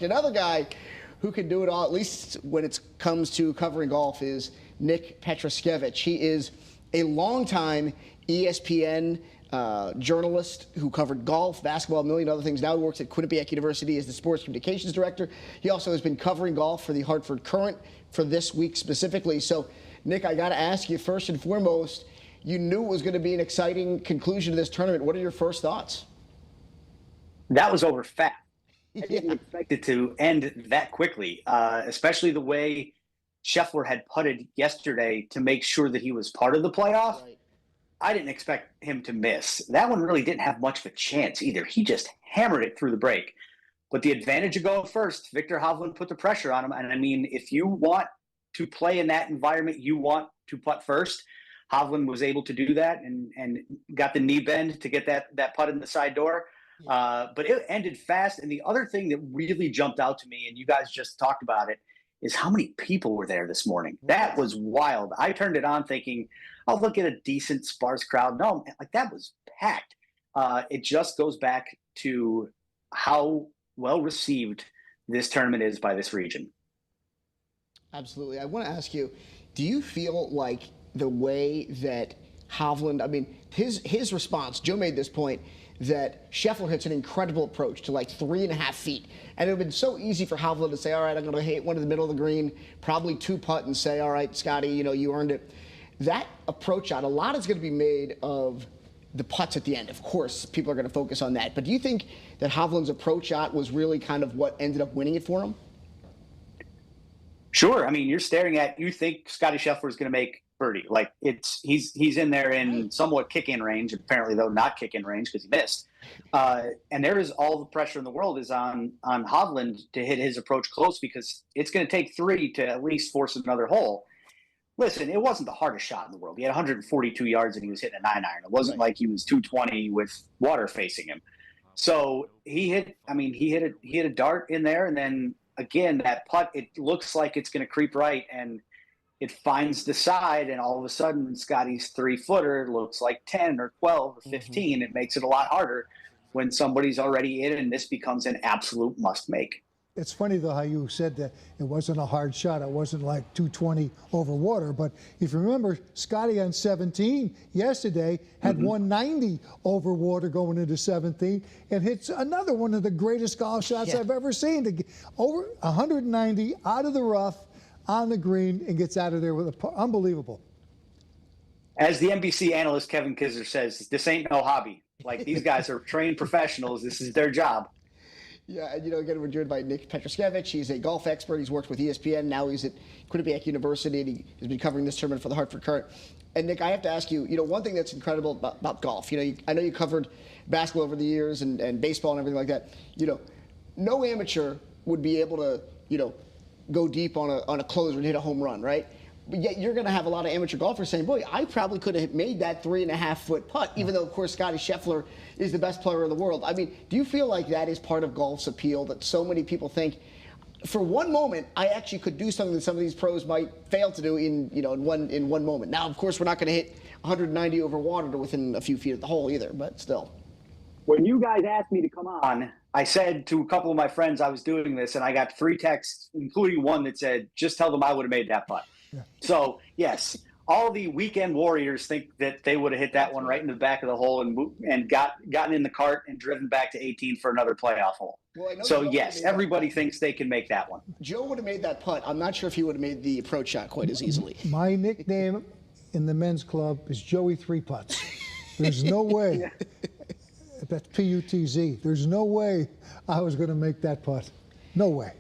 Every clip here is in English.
Another guy who can do it all, at least when it comes to covering golf, is Nick Pietruszkiewicz. He is a longtime ESPN journalist who covered golf, basketball, a million other things. Now he works at Quinnipiac University as the sports communications director. He also has been covering golf for the Hartford Courant for this week specifically. So, Nick, I got to ask you, first and foremost, you knew it was going to be an exciting conclusion to this tournament. What are your first thoughts? That was over fast. I didn't expect it to end that quickly, especially the way Scheffler had putted yesterday to make sure that he was part of the playoff. Right. I didn't expect him to miss. That one really didn't have much of a chance either. He just hammered it through the break. But the advantage of going first, Victor Hovland put the pressure on him. And I mean, if you want to play in that environment, you want to putt first. Hovland was able to do that and got the knee bend to get that putt in the side door. But it ended fast. And the other thing that really jumped out to me, and you guys just talked about it, is how many people were there this morning. That was wild. I turned it on thinking, I'll look at a decent, sparse crowd. No, like that was packed. It just goes back to how well received this tournament is by this region. Absolutely. I want to ask you, do you feel like the way that Hovland, I mean, his response, Joe made this point, that Scheffler hits an incredible approach to like 3.5 feet. And it would have been so easy for Hovland to say, all right, I'm going to hit one in the middle of the green, probably two putt and say, all right, Scotty, you earned it. That approach shot, a lot is going to be made of the putts at the end. Of course, people are going to focus on that. But do you think that Hovland's approach shot was really kind of what ended up winning it for him? Sure. I mean, you're staring at, you think Scotty Scheffler is going to make birdie. Like he's in there in somewhat kick-in range, apparently though not kick-in range because he missed. And there is all the pressure in the world is on Hovland to hit his approach close because it's going to take 3 to at least force another hole. Listen, it wasn't the hardest shot in the world. He had 142 yards and he was hitting a 9-iron. It wasn't like he was 220 with water facing him. So he hit a dart in there, and then again that putt, it looks like it's going to creep right and it finds the side, and all of a sudden Scotty's 3-footer looks like 10 or 12 or 15. Mm-hmm. It makes it a lot harder when somebody's already in, and this becomes an absolute must-make. It's funny, though, how you said that it wasn't a hard shot. It wasn't like 220 over water. But if you remember, Scotty on 17 yesterday had 190 over water going into 17 and hits another one of the greatest golf shots I've ever seen. To get over 190 out of the rough, on the green, and gets out of there with unbelievable. As the NBC analyst Kevin Kisner says, this ain't no hobby. Like, these guys are trained professionals. This is their job. Yeah, and again, we're joined by Nick Pietruszkiewicz. He's a golf expert. He's worked with ESPN. Now he's at Quinnipiac University, and he has been covering this tournament for the Hartford Courant. And Nick, I have to ask you, one thing that's incredible about golf. I know you covered basketball over the years and baseball and everything like that. No amateur would be able to, go deep on a closer and hit a home run, right? But yet you're going to have a lot of amateur golfers saying, boy, I probably could have made that 3.5-foot putt, even though, of course, Scotty Scheffler is the best player in the world. I mean, do you feel like that is part of golf's appeal, that so many people think, for one moment, I actually could do something that some of these pros might fail to do in one moment? Now, of course, we're not going to hit 190 over water to within a few feet of the hole either, but still. When you guys asked me to come on, I said to a couple of my friends I was doing this, and I got 3 texts, including one that said, just tell them I would have made that putt. Yeah. So, yes, all the weekend warriors think that they would have hit that one right in the back of the hole and gotten in the cart and driven back to 18 for another playoff hole. Well, so, yes, everybody thinks they can make that one. Joe would have made that putt. I'm not sure if he would have made the approach shot quite as easily. My nickname in the men's club is Joey 3 Putts. There's no way. Yeah. That's P-U-T-Z. There's no way I was going to make that putt. No way.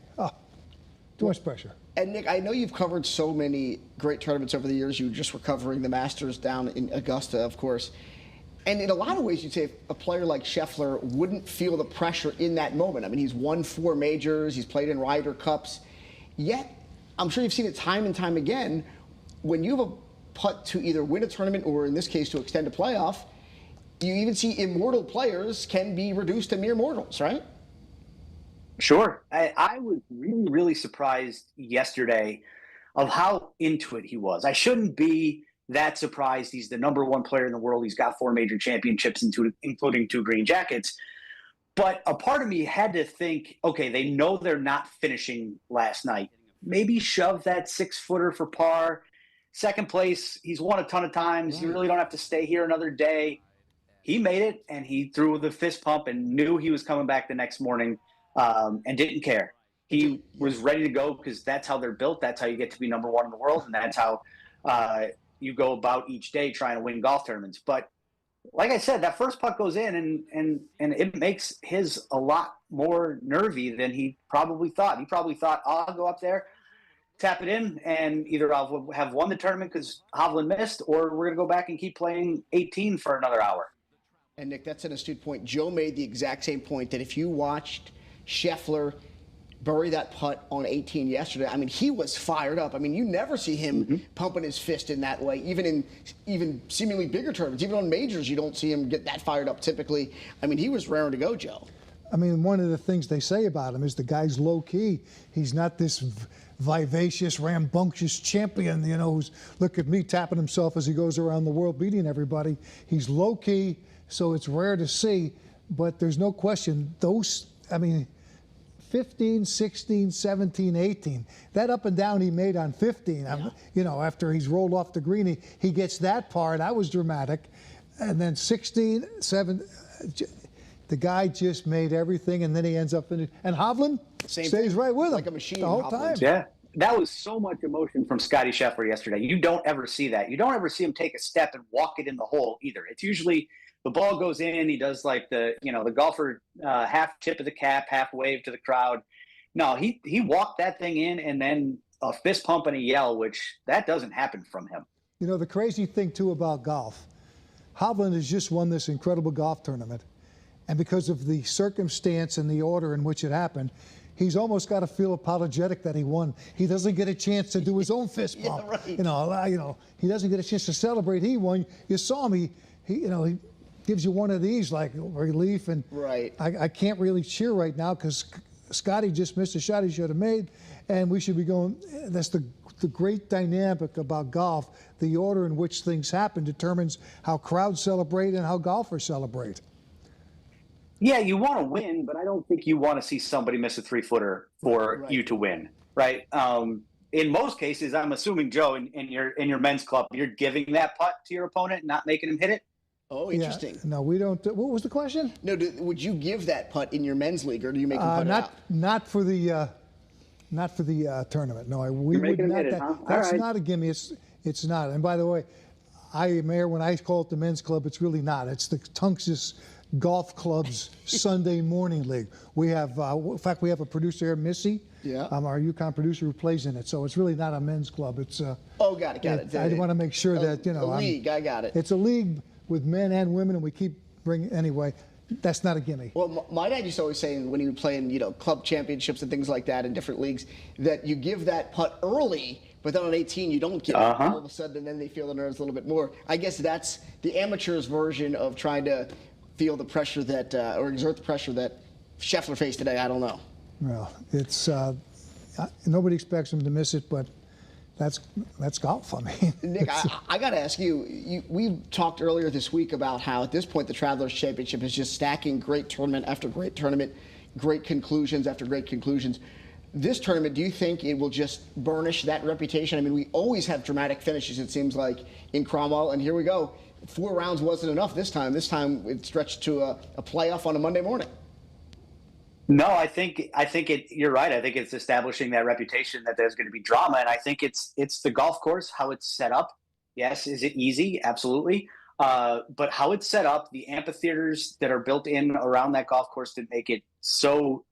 Too much pressure. And, Nick, I know you've covered so many great tournaments over the years. You just were covering the Masters down in Augusta, of course. And in a lot of ways, you'd say a player like Scheffler wouldn't feel the pressure in that moment. I mean, he's won 4 majors. He's played in Ryder Cups. Yet, I'm sure you've seen it time and time again, when you have a putt to either win a tournament or, in this case, to extend a playoff, you even see immortal players can be reduced to mere mortals, right? Sure. I was really, really surprised yesterday of how into it he was. I shouldn't be that surprised. He's the #1 player in the world. He's got 4 major championships, including 2 green jackets. But a part of me had to think, okay, they know they're not finishing last night. Maybe shove that 6-footer for par. Second place, he's won a ton of times. Right. You really don't have to stay here another day. He made it, and he threw the fist pump and knew he was coming back the next morning, and didn't care. He was ready to go because that's how they're built. That's how you get to be number one in the world, and that's how you go about each day trying to win golf tournaments. But like I said, that first putt goes in, and it makes his a lot more nervy than he probably thought. He probably thought, I'll go up there, tap it in, and either I'll have won the tournament because Hovland missed, or we're going to go back and keep playing 18 for another hour. And Nick, that's an astute point. Joe made the exact same point that if you watched Scheffler bury that putt on 18 yesterday, I mean, he was fired up. I mean, you never see him pumping his fist in that way, even seemingly bigger tournaments. Even on majors, you don't see him get that fired up typically. I mean, he was raring to go, Joe. I mean, one of the things they say about him is the guy's low-key. He's not this vivacious, rambunctious champion, you know, who's, look at me, tapping himself as he goes around the world beating everybody. He's low-key, so it's rare to see, but there's no question, those, I mean, 15, 16, 17, 18, that up and down he made on 15, you know, after he's rolled off the green, he gets that par, that was dramatic. And then 16, 7, the guy just made everything, and then he ends up finishing. And Hovland stays right with him like a machine the whole Hovland. time. Yeah, that was so much emotion from Scotty Scheffler yesterday. You don't ever see that. You don't ever see him take a step and walk it in the hole either. It's usually the ball goes in, he does like the golfer half tip of the cap, half wave to the crowd. No, he walked that thing in, and then a fist pump and a yell, which that doesn't happen from him. You know, the crazy thing too about golf, Hovland has just won this incredible golf tournament, and because of the circumstance and the order in which it happened, he's almost got to feel apologetic that he won. He doesn't get a chance to do his own fist pump. Yeah, right. You know, he doesn't get a chance to celebrate. He won. You saw him. He gives you one of these like relief, and right. I can't really cheer right now because Scotty just missed a shot he should have made, and we should be going. That's the great dynamic about golf. The order in which things happen determines how crowds celebrate and how golfers celebrate. Yeah, you want to win, but I don't think you want to see somebody miss a 3-footer for you to win, right? In most cases, I'm assuming, Joe, in your men's club, you're giving that putt to your opponent, not making him hit it. Oh, interesting. Yeah, no, we don't. What was the question? No, would you give that putt in your men's league, or do you make him put it out? Not for the tournament. No, we You're would making him not. hit it, huh? That's right. not a gimme. It's not. And by the way, Mayor, when I call it the men's club, it's really not. It's the Tunxus Golf Club's Sunday morning league. We have, in fact, we have a producer here, Missy. Yeah. Our UConn producer who plays in it. So it's really not a men's club. It's. Oh, got it. I want to make sure that a league. I got it. It's a league with men and women, and we keep bringing anyway. That's not a gimme. Well, my dad used to always say when he would play in, club championships and things like that in different leagues, that you give that putt early, but then on 18 you don't give it all of a sudden, and then they feel the nerves a little bit more. I guess that's the amateur's version of trying to feel the pressure that, or exert the pressure that Scheffler faced today. I don't know. Well, it's nobody expects him to miss it, but that's golf. I mean, Nick, I got to ask you. We talked earlier this week about how at this point the Travelers Championship is just stacking great tournament after great tournament, great conclusions after great conclusions. This tournament, do you think it will just burnish that reputation? I mean, we always have dramatic finishes, it seems like, in Cromwell, and here we go. 4 rounds wasn't enough this time. This time it stretched to a playoff on a Monday morning. No, I think you're right. I think it's establishing that reputation that there's going to be drama, and I think it's the golf course, how it's set up. Yes, is it easy? Absolutely. But how it's set up, the amphitheaters that are built in around that golf course to make it so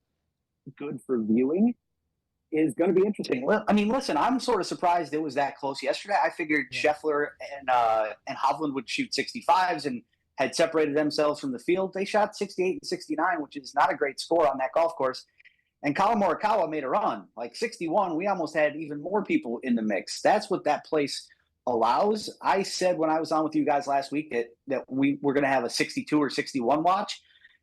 good for viewing is going to be interesting. Well, I mean, listen, I'm sort of surprised it was that close yesterday. I figured Scheffler and Hovland would shoot 65s and had separated themselves from the field. They shot 68 and 69, which is not a great score on that golf course. And Colin Morikawa made a run. Like 61, we almost had even more people in the mix. That's what that place allows. I said when I was on with you guys last week that we were going to have a 62 or 61 watch.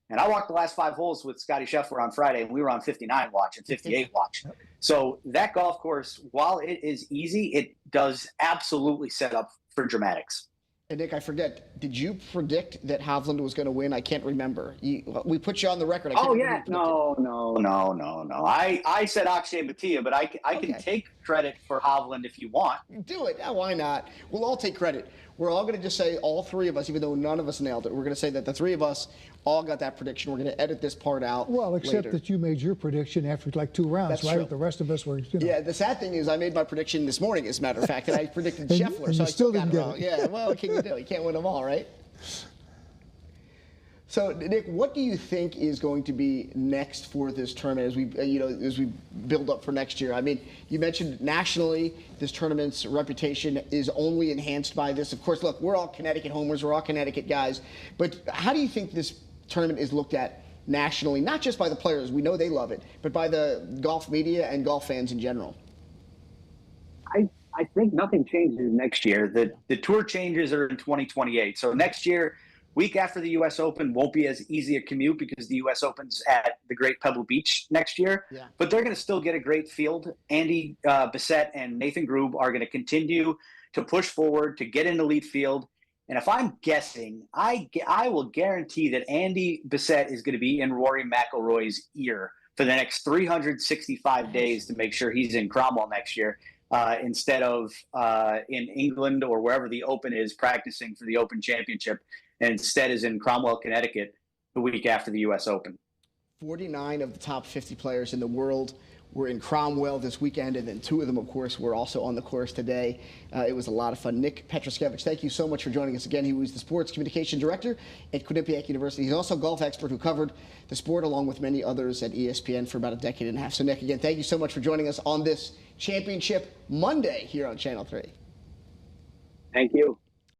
And I walked the last 5 holes with Scotty Scheffler on Friday, and we were on 59 watch and 58 watch. So that golf course, while it is easy, it does absolutely set up for dramatics. And Nick, I forget, did you predict that Hovland was going to win? I can't remember. We put you on the record. Oh, yeah. No. I said Akshay Bhatia, but I can take credit for Hovland if you want. Do it. Yeah, why not? We'll all take credit. We're all going to just say, all three of us, even though none of us nailed it, we're going to say that the three of us all got that prediction. We're going to edit this part out. Well, except later. that you made your prediction after like 2 rounds, That's right? true. The rest of us were, Yeah, the sad thing is I made my prediction this morning, as a matter of fact, and I predicted and Scheffler. you So I still got didn't it get wrong. it. Yeah, well, what can you do? You can't win them all, right? So, Nick, what do you think is going to be next for this tournament as we build up for next year? I mean, you mentioned nationally, this tournament's reputation is only enhanced by this. Of course, look, we're all Connecticut homers, we're all Connecticut guys, but how do you think this tournament is looked at nationally, not just by the players, we know they love it, but by the golf media and golf fans in general? I think nothing changes next year. The tour changes are in 2028. So next year, week after the U.S. Open won't be as easy a commute because the U.S. Open's at the Great Pebble Beach next year. Yeah. But they're going to still get a great field. Andy Bissett and Nathan Grube are going to continue to push forward to get an elite field. And if I'm guessing, I will guarantee that Andy Bissett is going to be in Rory McIlroy's ear for the next 365 days to make sure he's in Cromwell next year instead of in England or wherever the Open is practicing for the Open Championship. And instead is in Cromwell, Connecticut, the week after the U.S. Open. 49 of the top 50 players in the world were in Cromwell this weekend, and then 2 of them, of course, were also on the course today. It was a lot of fun. Nick Pietruszkiewicz, thank you so much for joining us again. He was the sports communication director at Quinnipiac University. He's also a golf expert who covered the sport along with many others at ESPN for about a decade and a half. So, Nick, again, thank you so much for joining us on this Championship Monday here on Channel 3. Thank you.